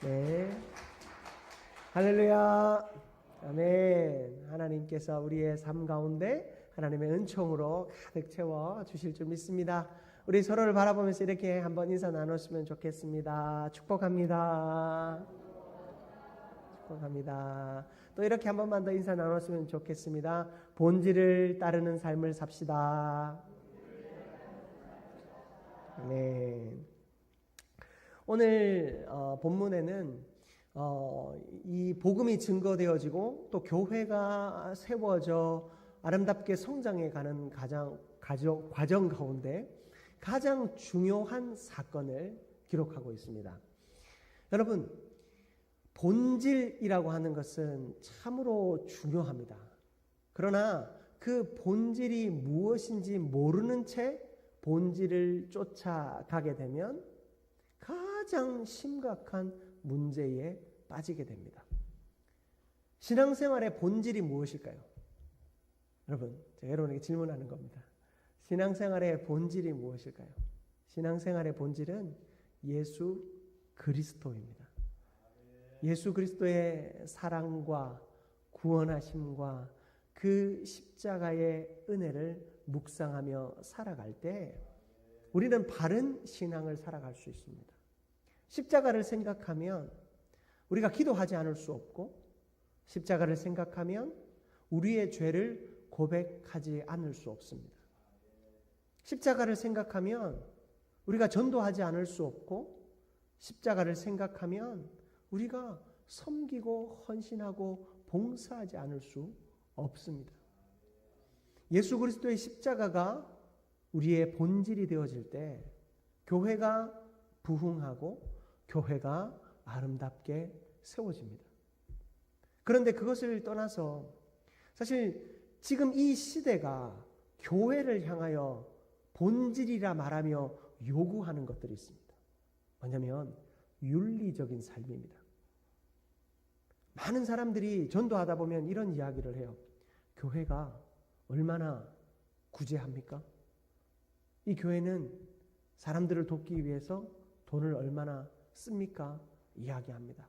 네. 할렐루야. 아멘. 하나님께서 우리의 삶 가운데 하나님의 은총으로 가득 채워 주실 줄 믿습니다. 우리 서로를 바라보면서 이렇게 한번 인사 나눴으면 좋겠습니다. 축복합니다. 축복합니다. 또 이렇게 한 번만 더 인사 나눴으면 좋겠습니다. 본질을 따르는 삶을 삽시다. 아멘. 오늘 본문에는 이 복음이 증거되어지고 또 교회가 세워져 아름답게 성장해 가는 과정 가운데 가장 중요한 사건을 기록하고 있습니다. 여러분, 본질이라고 하는 것은 참으로 중요합니다. 그러나 그 본질이 무엇인지 모르는 채 본질을 쫓아가게 되면 가장 심각한 문제에 빠지게 됩니다. 신앙생활의 본질이 무엇일까요? 여러분, 제가 여러분에게 질문하는 겁니다. 신앙생활의 본질이 무엇일까요? 신앙생활의 본질은 예수 그리스도입니다. 예수 그리스도의 사랑과 구원하심과 그 십자가의 은혜를 묵상하며 살아갈 때 우리는 바른 신앙을 살아갈 수 있습니다. 십자가를 생각하면 우리가 기도하지 않을 수 없고, 십자가를 생각하면 우리의 죄를 고백하지 않을 수 없습니다. 십자가를 생각하면 우리가 전도하지 않을 수 없고, 십자가를 생각하면 우리가 섬기고 헌신하고 봉사하지 않을 수 없습니다. 예수 그리스도의 십자가가 우리의 본질이 되어질 때 교회가 부흥하고 교회가 아름답게 세워집니다. 그런데 그것을 떠나서 사실 지금 이 시대가 교회를 향하여 본질이라 말하며 요구하는 것들이 있습니다. 뭐냐면 윤리적인 삶입니다. 많은 사람들이 전도하다 보면 이런 이야기를 해요. 교회가 얼마나 구제합니까? 이 교회는 사람들을 돕기 위해서 돈을 얼마나 씁니까? 이야기합니다.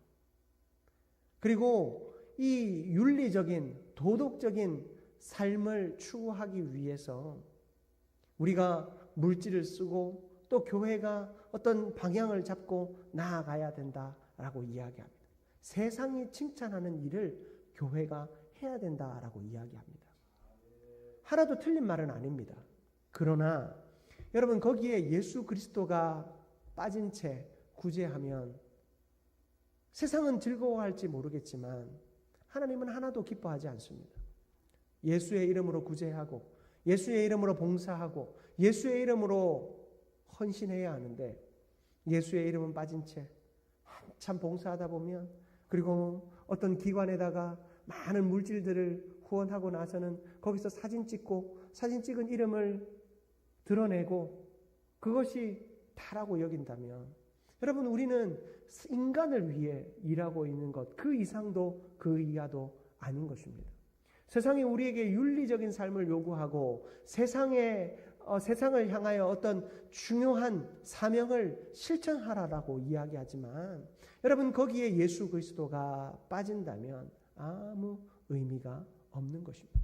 그리고 이 윤리적인 도덕적인 삶을 추구하기 위해서 우리가 물질을 쓰고 또 교회가 어떤 방향을 잡고 나아가야 된다라고 이야기합니다. 세상이 칭찬하는 일을 교회가 해야 된다라고 이야기합니다. 하나도 틀린 말은 아닙니다. 그러나 여러분, 거기에 예수 그리스도가 빠진 채 구제하면 세상은 즐거워할지 모르겠지만 하나님은 하나도 기뻐하지 않습니다. 예수의 이름으로 구제하고 예수의 이름으로 봉사하고 예수의 이름으로 헌신해야 하는데 예수의 이름은 빠진 채 한참 봉사하다 보면, 그리고 어떤 기관에다가 많은 물질들을 후원하고 나서는 거기서 사진 찍고 사진 찍은 이름을 드러내고 그것이 다라고 여긴다면, 여러분, 우리는 인간을 위해 일하고 있는 것, 그 이상도 그 이하도 아닌 것입니다. 세상이 우리에게 윤리적인 삶을 요구하고 세상을 향하여 어떤 중요한 사명을 실천하라라고 이야기하지만, 여러분, 거기에 예수 그리스도가 빠진다면 아무 의미가 없는 것입니다.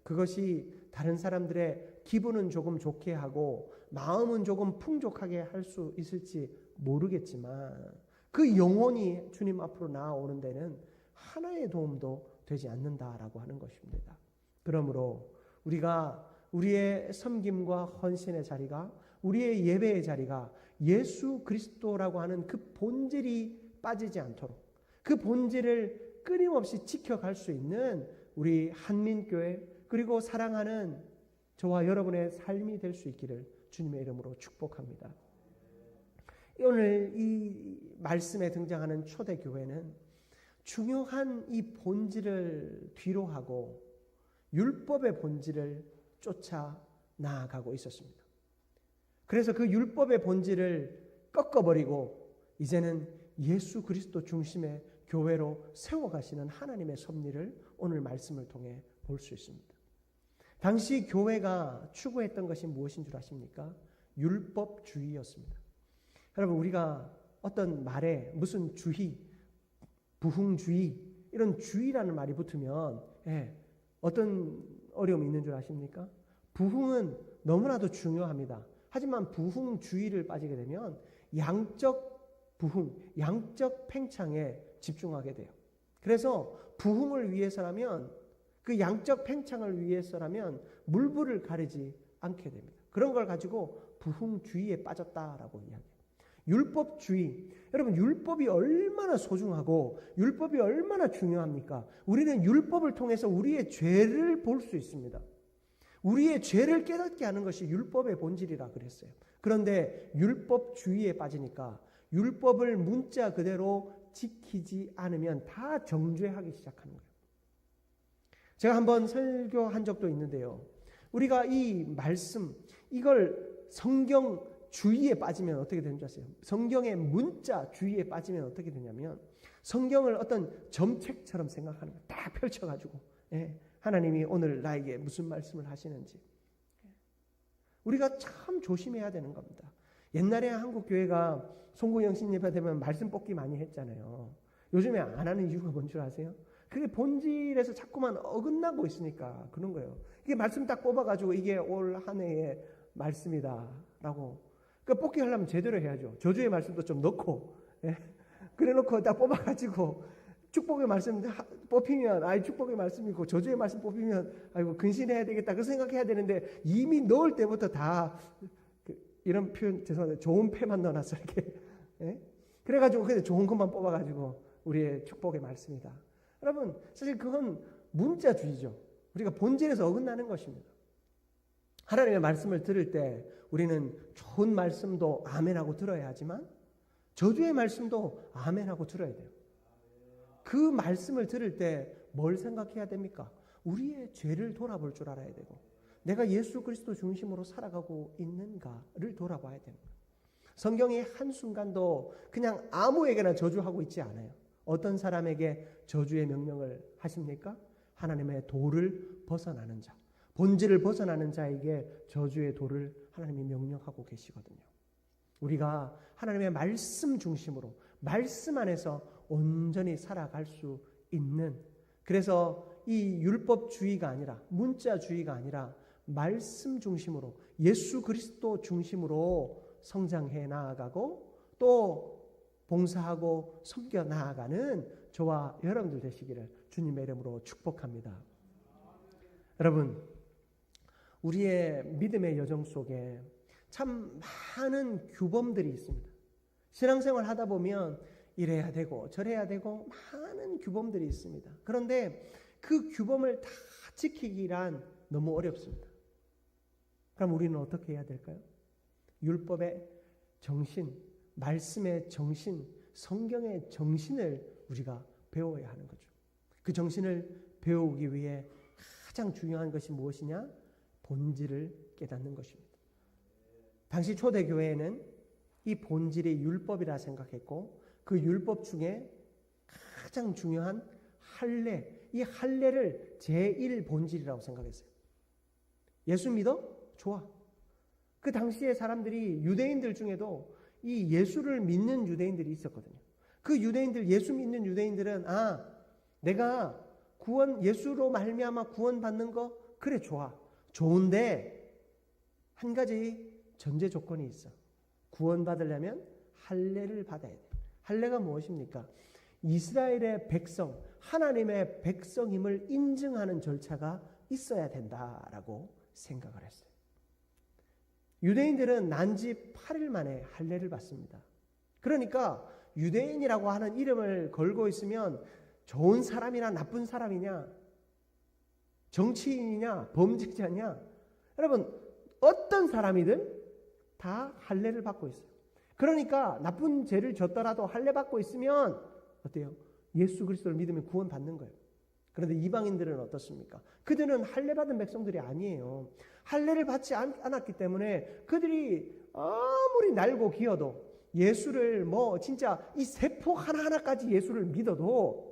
그것이 다른 사람들의 기분은 조금 좋게 하고 마음은 조금 풍족하게 할 수 있을지 모르겠지만 그 영혼이 주님 앞으로 나아오는 데는 하나의 도움도 되지 않는다라고 하는 것입니다. 그러므로 우리가 우리의 섬김과 헌신의 자리가, 우리의 예배의 자리가 예수 그리스도라고 하는 그 본질이 빠지지 않도록, 그 본질을 끊임없이 지켜갈 수 있는 우리 한민교회, 그리고 사랑하는 저와 여러분의 삶이 될 수 있기를 주님의 이름으로 축복합니다. 오늘 이 말씀에 등장하는 초대교회는 중요한 이 본질을 뒤로 하고 율법의 본질을 쫓아 나아가고 있었습니다. 그래서 그 율법의 본질을 꺾어버리고 이제는 예수 그리스도 중심의 교회로 세워가시는 하나님의 섭리를 오늘 말씀을 통해 볼 수 있습니다. 당시 교회가 추구했던 것이 무엇인 줄 아십니까? 율법주의였습니다. 여러분, 우리가 어떤 말에 무슨 주의, 부흥주의 이런 주의라는 말이 붙으면 어떤 어려움이 있는 줄 아십니까? 부흥은 너무나도 중요합니다. 하지만 부흥주의를 빠지게 되면 양적 부흥, 양적 팽창에 집중하게 돼요. 그래서 부흥을 위해서라면 그 양적 팽창을 위해서라면 물불을 가리지 않게 됩니다. 그런 걸 가지고 부흥주의에 빠졌다라고 이야기해요. 율법주의. 여러분 율법이 얼마나 소중하고 율법이 얼마나 중요합니까? 우리는 율법을 통해서 우리의 죄를 볼 수 있습니다. 우리의 죄를 깨닫게 하는 것이 율법의 본질이라 그랬어요. 그런데 율법주의에 빠지니까 율법을 문자 그대로 지키지 않으면 다 정죄하기 시작하는 거예요. 제가 한번 설교한 적도 있는데요. 우리가 이 말씀, 이걸 성경 주의에 빠지면 어떻게 되는 줄 아세요? 성경의 문자 주의에 빠지면 어떻게 되냐면 성경을 어떤 점책처럼 생각하는 거예요. 딱 펼쳐가지고 하나님이 오늘 나에게 무슨 말씀을 하시는지 우리가 참 조심해야 되는 겁니다. 옛날에 한국 교회가 송구영신 예배 되면 말씀 뽑기 많이 했잖아요. 요즘에 안 하는 이유가 뭔 줄 아세요? 그게 본질에서 자꾸만 어긋나고 있으니까 그런 거예요. 이게 말씀 딱 뽑아가지고 이게 올 한 해의 말씀이다라고. 그러니까 뽑기 하려면 제대로 해야죠. 저주의 말씀도 좀 넣고, 그래 놓고 딱 뽑아가지고 축복의 말씀 뽑히면 축복의 말씀이고 저주의 말씀 뽑히면 근신해야 되겠다 그 생각해야 되는데 이미 넣을 때부터 다 이런 표현 죄송합니다. 좋은 패만 넣어놨어 이렇게. 그래가지고 그냥 좋은 것만 뽑아가지고 우리의 축복의 말씀이다. 여러분 사실 그건 문자주의죠. 우리가 본질에서 어긋나는 것입니다. 하나님의 말씀을 들을 때 우리는 좋은 말씀도 아멘하고 들어야 하지만 저주의 말씀도 아멘하고 들어야 돼요. 그 말씀을 들을 때 뭘 생각해야 됩니까? 우리의 죄를 돌아볼 줄 알아야 되고 내가 예수 그리스도 중심으로 살아가고 있는가를 돌아봐야 됩니다. 성경이 한순간도 그냥 아무에게나 저주하고 있지 않아요. 어떤 사람에게 저주의 명령을 하십니까? 하나님의 도를 벗어나는 자, 본질을 벗어나는 자에게 저주의 도를 하나님이 명령하고 계시거든요. 우리가 하나님의 말씀 중심으로 말씀 안에서 온전히 살아갈 수 있는, 그래서 이 율법주의가 아니라 문자주의가 아니라 말씀 중심으로 예수 그리스도 중심으로 성장해 나아가고 또 봉사하고 섬겨 나아가는 저와 여러분들 되시기를 주님의 이름으로 축복합니다. 여러분, 우리의 믿음의 여정 속에 참 많은 규범들이 있습니다. 신앙생활 하다 보면 이래야 되고 저래야 되고 많은 규범들이 있습니다. 그런데 그 규범을 다 지키기란 너무 어렵습니다. 그럼 우리는 어떻게 해야 될까요? 율법의 정신, 말씀의 정신, 성경의 정신을 우리가 배워야 하는 거죠. 그 정신을 배우기 위해 가장 중요한 것이 무엇이냐? 본질을 깨닫는 것입니다. 당시 초대교회에는 이 본질이 율법이라 생각했고 그 율법 중에 가장 중요한 할례, 이 할례를 제1본질이라고 생각했어요. 예수 믿어? 좋아. 그 당시에 사람들이 유대인들 중에도 이 예수를 믿는 유대인들이 있었거든요. 그 유대인들, 예수 믿는 유대인들은 내가 예수로 말미암아 구원받는 거 그래 좋아. 좋은데 한 가지 전제 조건이 있어. 구원받으려면 할례를 받아야 돼. 할례가 무엇입니까? 이스라엘의 백성, 하나님의 백성임을 인증하는 절차가 있어야 된다라고 생각을 했어요. 유대인들은 난지 8일 만에 할례를 받습니다. 그러니까 유대인이라고 하는 이름을 걸고 있으면 좋은 사람이나 나쁜 사람이냐, 정치인이냐, 범죄자냐, 여러분 어떤 사람이든 다 할례를 받고 있어요. 그러니까 나쁜 죄를 졌더라도 할례 받고 있으면 어때요? 예수 그리스도를 믿으면 구원받는 거예요. 그런데 이방인들은 어떻습니까? 그들은 할례 받은 백성들이 아니에요. 할례를 받지 않았기 때문에 그들이 아무리 날고 기어도 예수를 진짜 이 세포 하나하나까지 예수를 믿어도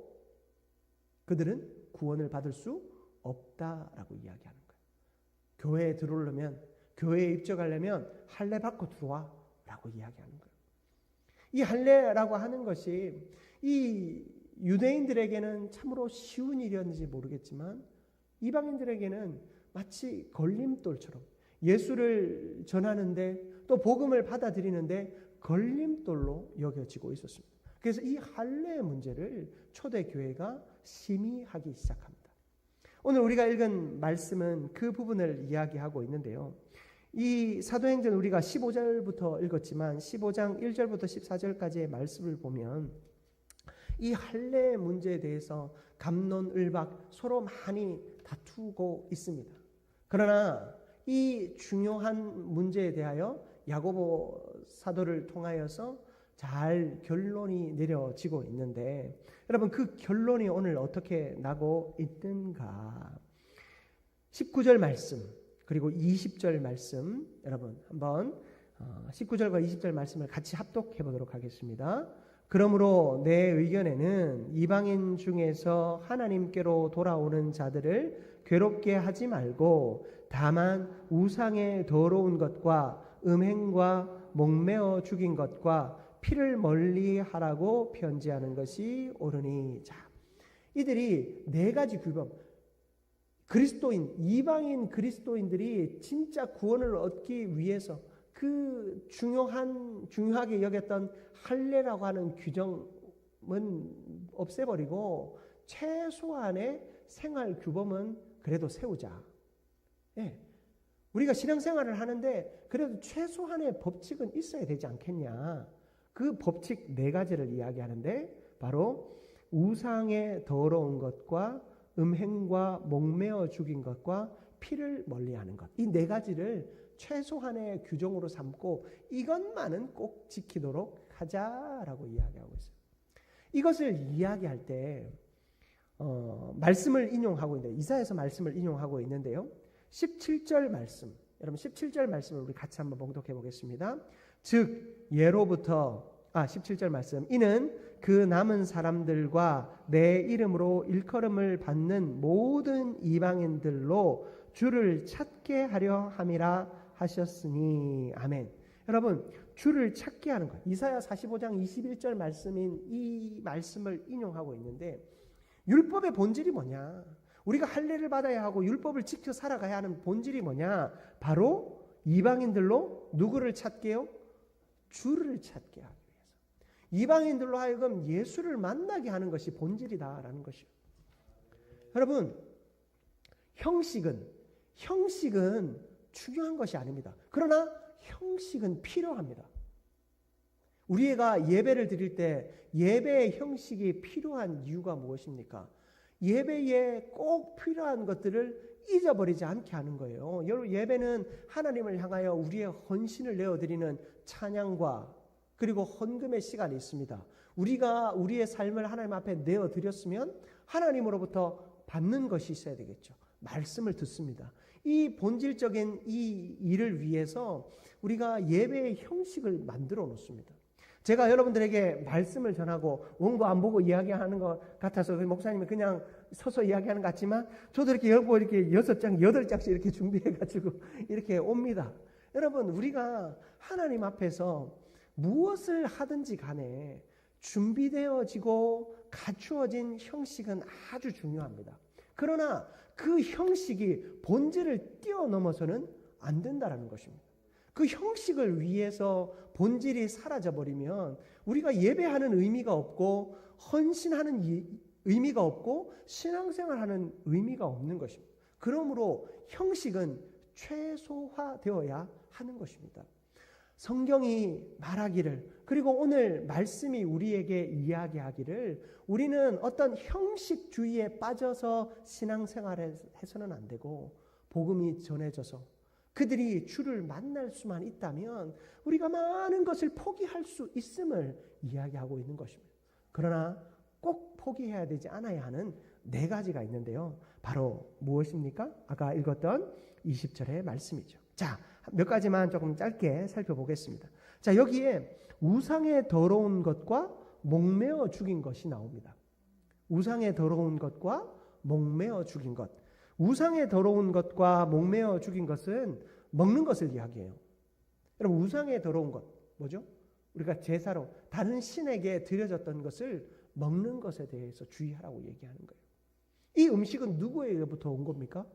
그들은 구원을 받을 수 없다라고 이야기하는 거예요. 교회에 들어오려면, 교회에 입적하려면 할례 받고 들어와 라고 이야기하는 거예요. 이 할례라고 하는 것이 이 유대인들에게는 참으로 쉬운 일이었는지 모르겠지만 이방인들에게는 마치 걸림돌처럼 예수를 전하는데 또 복음을 받아들이는데 걸림돌로 여겨지고 있었습니다. 그래서 이 할례의 문제를 초대교회가 심의하기 시작합니다. 오늘 우리가 읽은 말씀은 그 부분을 이야기하고 있는데요. 이 사도행전 우리가 15절부터 읽었지만 15장 1절부터 14절까지의 말씀을 보면 이 할례의 문제에 대해서 갑론을박 서로 많이 다투고 있습니다. 그러나 이 중요한 문제에 대하여 야고보 사도를 통하여서 잘 결론이 내려지고 있는데 여러분 그 결론이 오늘 어떻게 나고 있는가? 19절 말씀 그리고 20절 말씀 여러분 한번 19절과 20절 말씀을 같이 합독해 보도록 하겠습니다. 그러므로 내 의견에는 이방인 중에서 하나님께로 돌아오는 자들을 괴롭게 하지 말고 다만 우상의 더러운 것과 음행과 목매어 죽인 것과 피를 멀리하라고 편지하는 것이 옳으니. 자, 이들이 네 가지 규범, 그리스도인, 이방인 그리스도인들이 진짜 구원을 얻기 위해서 그 중요하게 여겼던 할례라고 하는 규정은 없애버리고 최소한의 생활 규범은 그래도 세우자. 예. 우리가 신앙생활을 하는데 그래도 최소한의 법칙은 있어야 되지 않겠냐. 그 법칙 네 가지를 이야기하는데 바로 우상의 더러운 것과 음행과 목매어 죽인 것과 피를 멀리하는 것. 이 네 가지를 최소한의 규정으로 삼고 이것만은 꼭 지키도록 하자라고 이야기하고 있어요. 이것을 이야기할 때 말씀을 인용하고 있는데 이사야서 말씀을 인용하고 있는데요. 17절 말씀, 여러분 17절 말씀을 우리 같이 한번 봉독해 보겠습니다. 즉 예로부터 17절 말씀 이는 그 남은 사람들과 내 이름으로 일컬음을 받는 모든 이방인들로 주를 찾게 하려 함이라 하셨으니. 아멘. 여러분 주를 찾게 하는 것, 이사야 45장 21절 말씀인 이 말씀을 인용하고 있는데 율법의 본질이 뭐냐? 우리가 할례를 받아야 하고 율법을 지켜 살아가야 하는 본질이 뭐냐? 바로 이방인들로 누구를 찾게요? 주를 찾게 하기 위해서. 이방인들로 하여금 예수를 만나게 하는 것이 본질이다라는 것이요. 여러분, 형식은 중요한 것이 아닙니다. 그러나 형식은 필요합니다. 우리가 예배를 드릴 때 예배의 형식이 필요한 이유가 무엇입니까? 예배에 꼭 필요한 것들을 잊어버리지 않게 하는 거예요. 예배는 하나님을 향하여 우리의 헌신을 내어드리는 찬양과 그리고 헌금의 시간이 있습니다. 우리가 우리의 삶을 하나님 앞에 내어드렸으면 하나님으로부터 받는 것이 있어야 되겠죠. 말씀을 듣습니다. 이 본질적인 이 일을 위해서 우리가 예배의 형식을 만들어 놓습니다. 제가 여러분들에게 말씀을 전하고 원고 안 보고 이야기하는 것 같아서 목사님이 그냥 서서 이야기하는 것 같지만 저도 이렇게 열고 이렇게 6장, 8장씩 이렇게 준비해가지고 이렇게 옵니다. 여러분, 우리가 하나님 앞에서 무엇을 하든지 간에 준비되어지고 갖추어진 형식은 아주 중요합니다. 그러나 그 형식이 본질을 뛰어넘어서는 안 된다는 것입니다. 그 형식을 위해서 본질이 사라져버리면 우리가 예배하는 의미가 없고 헌신하는 의미가 없고 신앙생활하는 의미가 없는 것입니다. 그러므로 형식은 최소화되어야 하는 것입니다. 성경이 말하기를 그리고 오늘 말씀이 우리에게 이야기하기를 우리는 어떤 형식주의에 빠져서 신앙생활을 해서는 안 되고 복음이 전해져서 그들이 주를 만날 수만 있다면 우리가 많은 것을 포기할 수 있음을 이야기하고 있는 것입니다. 그러나 꼭 포기해야 되지 않아야 하는 네 가지가 있는데요. 바로 무엇입니까? 아까 읽었던 20절의 말씀이죠. 자, 몇 가지만 조금 짧게 살펴보겠습니다. 자, 여기에 우상의 더러운 것과 목매어 죽인 것이 나옵니다. 우상의 더러운 것과 목매어 죽인 것. 우상의 더러운 것과 목매어 죽인 것은 먹는 것을 이야기해요. 여러분, 우상의 더러운 것 뭐죠? 우리가 제사로 다른 신에게 드려졌던 것을 먹는 것에 대해서 주의하라고 얘기하는 거예요. 이 음식은 누구에게부터 온 겁니까?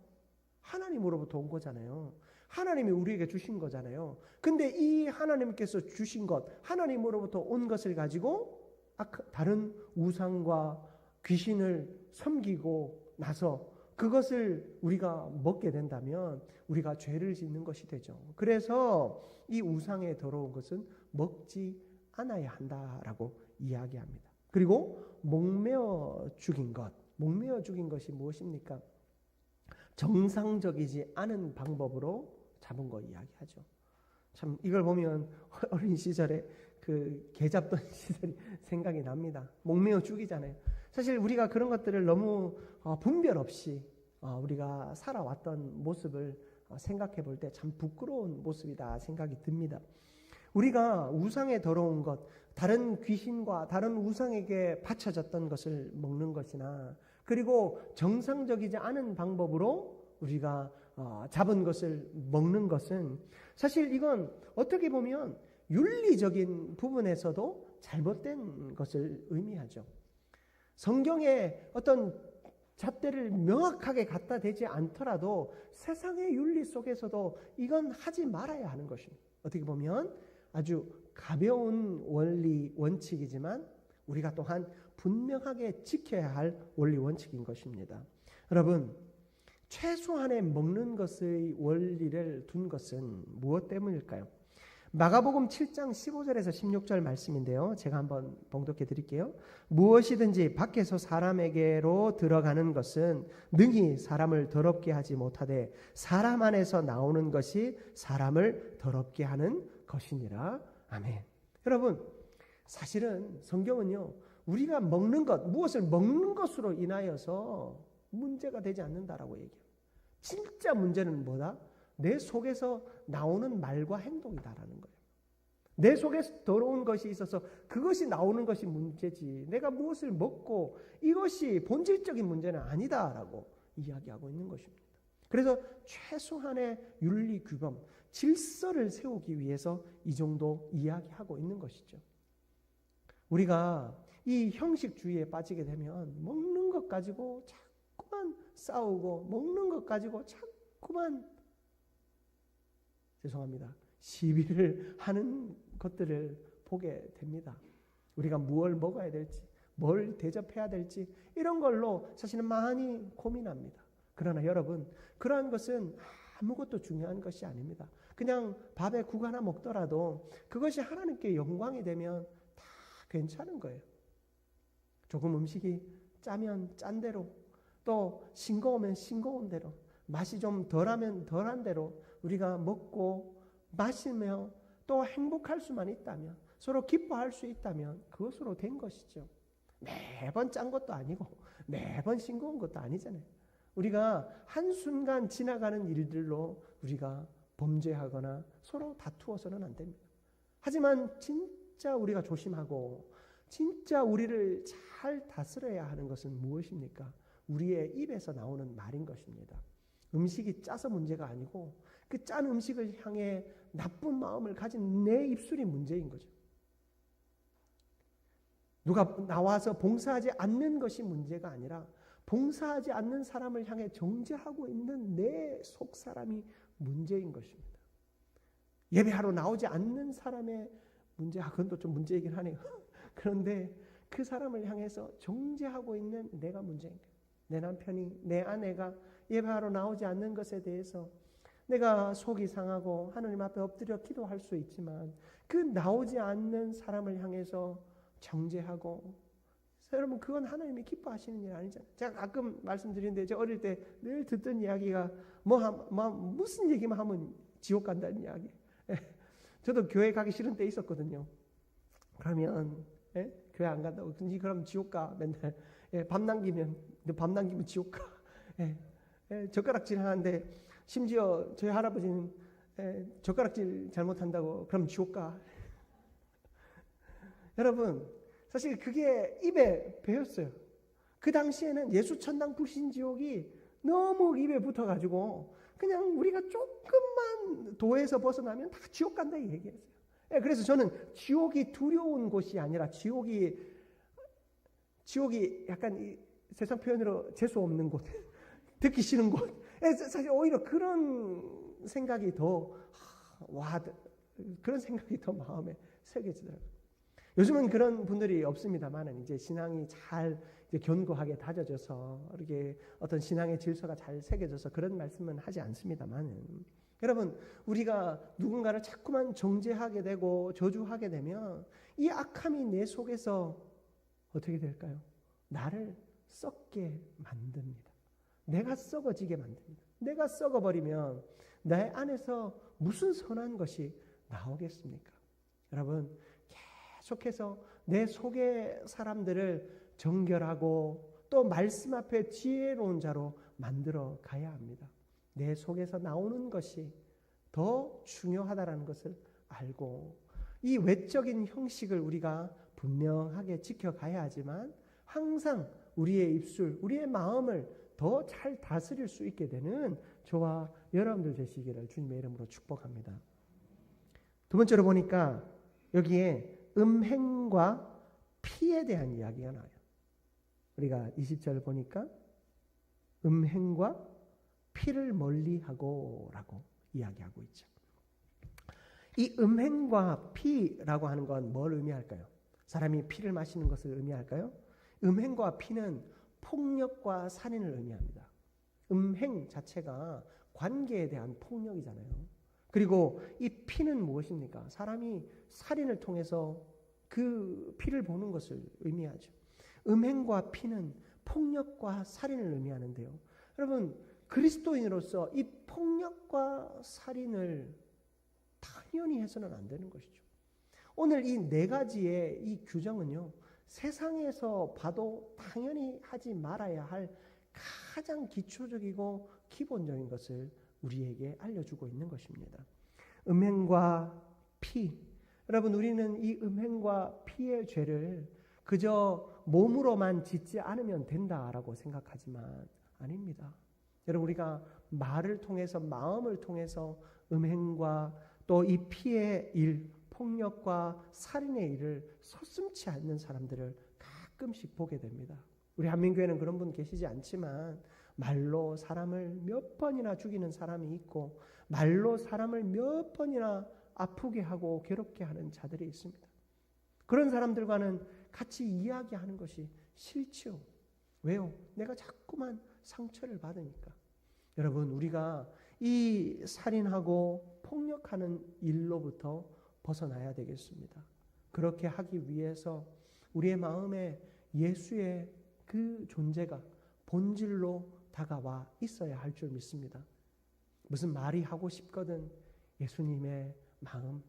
하나님으로부터 온 거잖아요. 하나님이 우리에게 주신 거잖아요. 근데 이 하나님께서 주신 것, 하나님으로부터 온 것을 가지고 다른 우상과 귀신을 섬기고 나서 그것을 우리가 먹게 된다면 우리가 죄를 짓는 것이 되죠. 그래서 이 우상에 더러운 것은 먹지 않아야 한다라고 이야기합니다. 그리고 목매어 죽인 것이 무엇입니까? 정상적이지 않은 방법으로 잡은 거 이야기하죠. 참 이걸 보면 어린 시절에 그 개 잡던 시절이 생각이 납니다. 목매어 죽이잖아요. 사실 우리가 그런 것들을 너무 분별 없이 우리가 살아왔던 모습을 생각해 볼 때 참 부끄러운 모습이다 생각이 듭니다. 우리가 우상에 더러운 것, 다른 귀신과 다른 우상에게 바쳐졌던 것을 먹는 것이나 그리고 정상적이지 않은 방법으로 우리가 잡은 것을 먹는 것은 사실 이건 어떻게 보면 윤리적인 부분에서도 잘못된 것을 의미하죠. 성경에 어떤 잣대를 명확하게 갖다 대지 않더라도 세상의 윤리 속에서도 이건 하지 말아야 하는 것입니다. 어떻게 보면 아주 가벼운 원리 원칙이지만 우리가 또한 분명하게 지켜야 할 원리 원칙인 것입니다. 여러분, 최소한의 먹는 것의 원리를 둔 것은 무엇 때문일까요? 마가복음 7장 15절에서 16절 말씀인데요. 제가 한번 봉독해 드릴게요. 무엇이든지 밖에서 사람에게로 들어가는 것은 능히 사람을 더럽게 하지 못하되 사람 안에서 나오는 것이 사람을 더럽게 하는 것이니라. 아멘. 여러분, 사실은 성경은요, 우리가 먹는 것, 무엇을 먹는 것으로 인하여서 문제가 되지 않는다라고 얘기해요. 진짜 문제는 뭐다? 내 속에서 나오는 말과 행동이다라는 거예요. 내 속에 더러운 것이 있어서 그것이 나오는 것이 문제지, 내가 무엇을 먹고 이것이 본질적인 문제는 아니다라고 이야기하고 있는 것입니다. 그래서 최소한의 윤리 규범, 질서를 세우기 위해서 이 정도 이야기하고 있는 것이죠. 우리가 이 형식주의에 빠지게 되면 먹는 것 가지고 자꾸만 싸우고 먹는 것 가지고 자꾸만 시비를 하는 것들을 보게 됩니다. 우리가 무엇을 먹어야 될지, 뭘 대접해야 될지 이런 걸로 사실은 많이 고민합니다. 그러나 여러분, 그러한 것은 아무것도 중요한 것이 아닙니다. 그냥 밥에 국 하나 먹더라도 그것이 하나님께 영광이 되면 다 괜찮은 거예요. 조금 음식이 짜면 짠 대로, 또 싱거우면 싱거운 대로, 맛이 좀 덜하면 덜한 대로 우리가 먹고 마시며 또 행복할 수만 있다면, 서로 기뻐할 수 있다면 그것으로 된 것이죠. 매번 짠 것도 아니고 매번 싱거운 것도 아니잖아요. 우리가 한순간 지나가는 일들로 우리가 범죄하거나 서로 다투어서는 안 됩니다. 하지만 진짜 우리가 조심하고 진짜 우리를 잘 다스려야 하는 것은 무엇입니까? 우리의 입에서 나오는 말인 것입니다. 음식이 짜서 문제가 아니고 그 짠 음식을 향해 나쁜 마음을 가진 내 입술이 문제인 거죠. 누가 나와서 봉사하지 않는 것이 문제가 아니라 봉사하지 않는 사람을 향해 정죄하고 있는 내 속 사람이 문제인 것입니다. 예배하러 나오지 않는 사람의 문제, 그건 또 좀 문제이긴 하네요. 그런데 그 사람을 향해서 정죄하고 있는 내가 문제인 거예요. 내 남편이, 내 아내가 예배하러 나오지 않는 것에 대해서 내가 속이 상하고 하나님 앞에 엎드려 기도할 수 있지만 그 나오지 않는 사람을 향해서 정죄하고, 여러분, 그건 하나님이 기뻐하시는 일 아니잖아요. 제가 가끔 말씀드리는데 저 어릴 때 늘 듣던 이야기가 무슨 얘기만 하면 지옥 간다는 이야기. 저도 교회 가기 싫은 때 있었거든요. 그러면 교회 안 간다고, 그럼 지옥 가 맨날. 밤 남기면 지옥 가. 젓가락질 하는데 심지어 저희 할아버지는 젓가락질 잘못한다고 그럼 지옥 가. 여러분, 사실 그게 입에 배었어요. 그 당시에는 예수 천당 불신 지옥이 너무 입에 붙어가지고 그냥 우리가 조금만 도에서 벗어나면 다 지옥 간다 이 얘기했어요. 그래서 저는 지옥이 두려운 곳이 아니라 지옥이 약간 이 세상 표현으로 재수 없는 곳, 듣기 싫은 곳. 사실 오히려 그런 생각이 그런 생각이 더 마음에 새겨지더라고요. 요즘은 그런 분들이 없습니다만은 이제 신앙이 잘 이제 견고하게 다져져서 이렇게 어떤 신앙의 질서가 잘 새겨져서 그런 말씀은 하지 않습니다만은, 여러분, 우리가 누군가를 자꾸만 정죄하게 되고 저주하게 되면 이 악함이 내 속에서 어떻게 될까요? 나를 썩게 만듭니다. 내가 썩어지게 만듭니다. 내가 썩어버리면 내 안에서 무슨 선한 것이 나오겠습니까? 여러분, 계속해서 내 속의 사람들을 정결하고 또 말씀 앞에 지혜로운 자로 만들어 가야 합니다. 내 속에서 나오는 것이 더 중요하다는 것을 알고 이 외적인 형식을 우리가 분명하게 지켜가야 하지만 항상 우리의 입술, 우리의 마음을 더 잘 다스릴 수 있게 되는 저와 여러분들 되시기를 주님의 이름으로 축복합니다. 두 번째로 보니까 여기에 음행과 피에 대한 이야기가 나와요. 우리가 20절 보니까 음행과 피를 멀리하고 라고 이야기하고 있죠. 이 음행과 피라고 하는 건 뭘 의미할까요? 사람이 피를 마시는 것을 의미할까요? 음행과 피는 폭력과 살인을 의미합니다. 음행 자체가 관계에 대한 폭력이잖아요. 그리고 이 피는 무엇입니까? 사람이 살인을 통해서 그 피를 보는 것을 의미하죠. 음행과 피는 폭력과 살인을 의미하는데요. 여러분, 그리스도인으로서 이 폭력과 살인을 당연히 해서는 안 되는 것이죠. 오늘 이 네 가지의 이 규정은요, 세상에서 봐도 당연히 하지 말아야 할 가장 기초적이고 기본적인 것을 우리에게 알려주고 있는 것입니다. 음행과 피. 여러분, 우리는 이 음행과 피의 죄를 그저 몸으로만 짓지 않으면 된다라고 생각하지만 아닙니다. 여러분, 우리가 말을 통해서, 마음을 통해서 음행과 또 이 피의 일, 폭력과 살인의 일을 서슴지 않는 사람들을 가끔씩 보게 됩니다. 우리 한민교회는 그런 분 계시지 않지만 말로 사람을 몇 번이나 죽이는 사람이 있고 말로 사람을 몇 번이나 아프게 하고 괴롭게 하는 자들이 있습니다. 그런 사람들과는 같이 이야기하는 것이 싫지요. 왜요? 내가 자꾸만 상처를 받으니까. 여러분, 우리가 이 살인하고 폭력하는 일로부터 벗어나야 되겠습니다. 그렇게 하기 위해서 우리의 마음에 예수의 그 존재가 본질로 다가와 있어야 할 줄 믿습니다. 무슨 말이 하고 싶거든 예수님의 마음.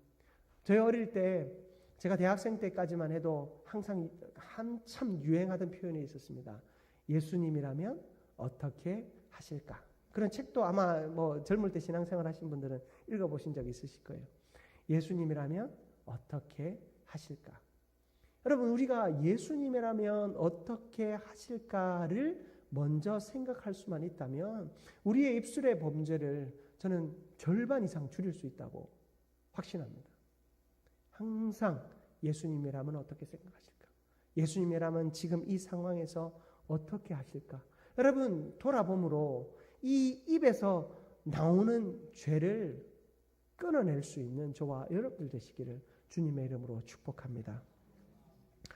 저희 어릴 때, 제가 대학생 때까지만 해도 항상 한참 유행하던 표현이 있었습니다. 예수님이라면 어떻게 하실까? 그런 책도 아마 뭐 젊을 때 신앙생활 하신 분들은 읽어보신 적 있으실 거예요. 예수님이라면 어떻게 하실까? 여러분, 우리가 예수님이라면 어떻게 하실까를 먼저 생각할 수만 있다면 우리의 입술의 범죄를 저는 절반 이상 줄일 수 있다고 확신합니다. 항상 예수님이라면 어떻게 생각하실까? 예수님이라면 지금 이 상황에서 어떻게 하실까? 여러분, 돌아보므로 이 입에서 나오는 죄를 끊어낼 수 있는 저와 여러분들 되시기를 주님의 이름으로 축복합니다.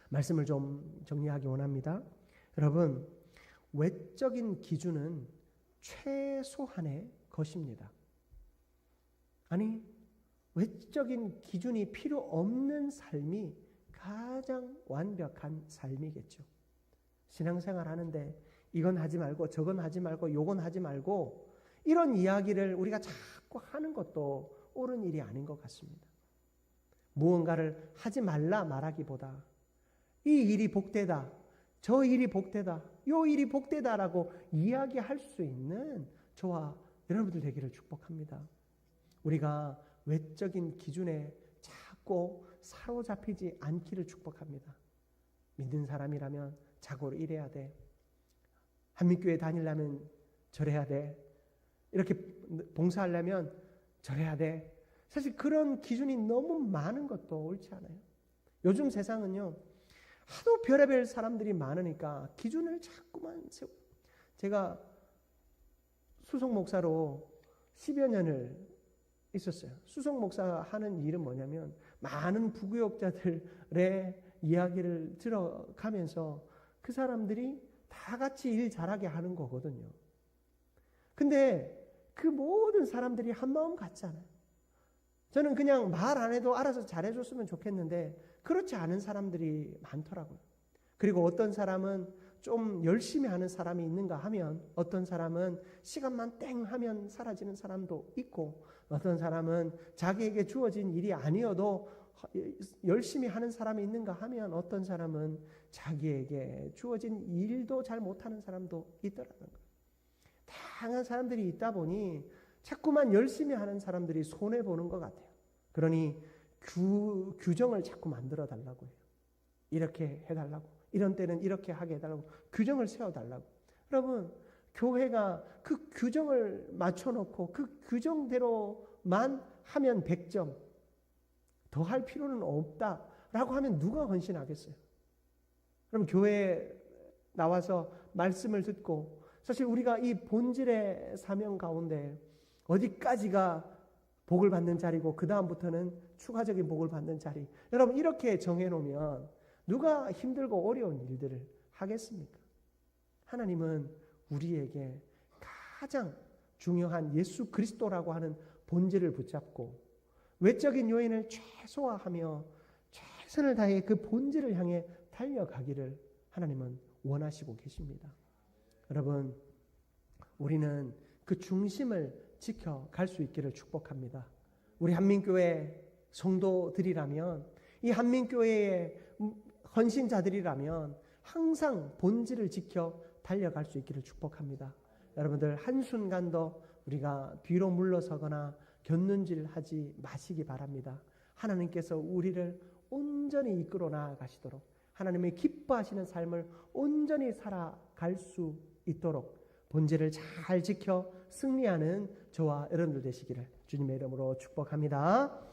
말씀을 좀 정리하기 원합니다. 여러분, 외적인 기준은 최소한의 것입니다. 아니, 외적인 기준이 필요 없는 삶이 가장 완벽한 삶이겠죠. 신앙생활 하는데 이건 하지 말고 저건 하지 말고 요건 하지 말고 이런 이야기를 우리가 자꾸 하는 것도 옳은 일이 아닌 것 같습니다. 무언가를 하지 말라 말하기보다 이 일이 복되다, 저 일이 복되다, 요 일이 복되다라고 이야기할 수 있는 저와 여러분들 되기를 축복합니다. 우리가 외적인 기준에 자꾸 사로잡히지 않기를 축복합니다. 믿는 사람이라면 자고로 이래야 돼. 한민교회 다니려면 저래야 돼. 이렇게 봉사하려면 저래야 돼. 사실 그런 기준이 너무 많은 것도 옳지 않아요. 요즘 세상은요, 하도 별의별 사람들이 많으니까 기준을 자꾸만 세우고, 제가 수석 목사로 10여 년을 있었어요. 수석 목사 하는 일은 뭐냐면 많은 부교역자들의 이야기를 들어가면서 그 사람들이 다 같이 일 잘하게 하는 거거든요. 근데 그 모든 사람들이 한 마음 같지 않아요. 저는 그냥 말 안 해도 알아서 잘해줬으면 좋겠는데 그렇지 않은 사람들이 많더라고요. 그리고 어떤 사람은 좀 열심히 하는 사람이 있는가 하면 어떤 사람은 시간만 땡 하면 사라지는 사람도 있고 어떤 사람은 자기에게 주어진 일이 아니어도 열심히 하는 사람이 있는가 하면 어떤 사람은 자기에게 주어진 일도 잘 못하는 사람도 있더라는 거예요. 다양한 사람들이 있다 보니 자꾸만 열심히 하는 사람들이 손해보는 것 같아요. 그러니 규정을 자꾸 만들어 달라고 해요. 이렇게 해달라고, 이런 때는 이렇게 하게 해달라고 규정을 세워달라고. 여러분, 교회가 그 규정을 맞춰놓고 그 규정대로만 하면 100점, 더 할 필요는 없다라고 하면 누가 헌신하겠어요? 그럼 교회에 나와서 말씀을 듣고, 사실 우리가 이 본질의 사명 가운데 어디까지가 복을 받는 자리고 그 다음부터는 추가적인 복을 받는 자리, 여러분 이렇게 정해놓으면 누가 힘들고 어려운 일들을 하겠습니까? 하나님은 우리에게 가장 중요한 예수 그리스도라고 하는 본질을 붙잡고 외적인 요인을 최소화하며 최선을 다해 그 본질을 향해 달려가기를 하나님은 원하시고 계십니다. 여러분, 우리는 그 중심을 지켜갈 수 있기를 축복합니다. 우리 한민교회 성도들이라면, 이 한민교회의 헌신자들이라면 항상 본질을 지켜 달려갈 수 있기를 축복합니다. 여러분들 한순간도 우리가 뒤로 물러서거나 곁눈질하지 마시기 바랍니다. 하나님께서 우리를 온전히 이끌어 나아가시도록, 하나님의 기뻐하시는 삶을 온전히 살아갈 수 있도록 본질을 잘 지켜 승리하는 저와 여러분들 되시기를 주님의 이름으로 축복합니다.